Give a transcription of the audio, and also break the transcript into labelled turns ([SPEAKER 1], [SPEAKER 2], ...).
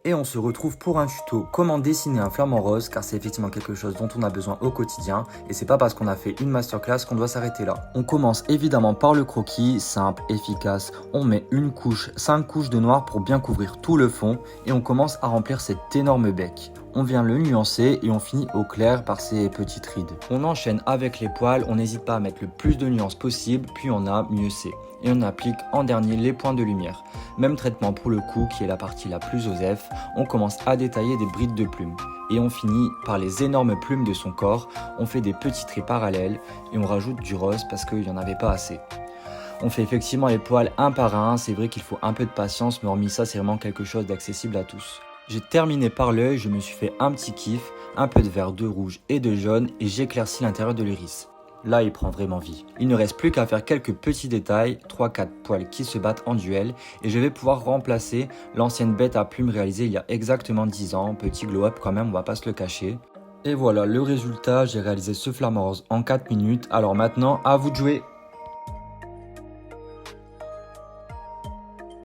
[SPEAKER 1] Et on se retrouve pour un tuto comment dessiner un flamant rose, car c'est effectivement quelque chose dont on a besoin au quotidien et c'est pas parce qu'on a fait une masterclass qu'on doit s'arrêter là. On commence évidemment par le croquis, simple, efficace. On met une couche, 5 couches de noir pour bien couvrir tout le fond et on commence à remplir cet énorme bec. On vient le nuancer et on finit au clair par ces petites rides. On enchaîne avec les poils, on n'hésite pas à mettre le plus de nuances possible, plus on a, mieux c'est. Et on applique en dernier les points de lumière. Même traitement pour le cou qui est la partie la plus osef, on commence à détailler des brides de plumes. Et on finit par les énormes plumes de son corps, on fait des petits traits parallèles et on rajoute du rose parce qu'il n'y en avait pas assez. On fait effectivement les poils un par un, c'est vrai qu'il faut un peu de patience, mais hormis ça c'est vraiment quelque chose d'accessible à tous. J'ai terminé par l'œil, je me suis fait un petit kiff, un peu de vert, de rouge et de jaune et j'éclaircis l'intérieur de l'iris. Là, il prend vraiment vie. Il ne reste plus qu'à faire quelques petits détails, 3-4 poils qui se battent en duel et je vais pouvoir remplacer l'ancienne bête à plumes réalisée il y a exactement 10 ans, petit glow up quand même, on va pas se le cacher. Et voilà le résultat, j'ai réalisé ce flamant rose en 4 minutes, alors maintenant à vous de jouer.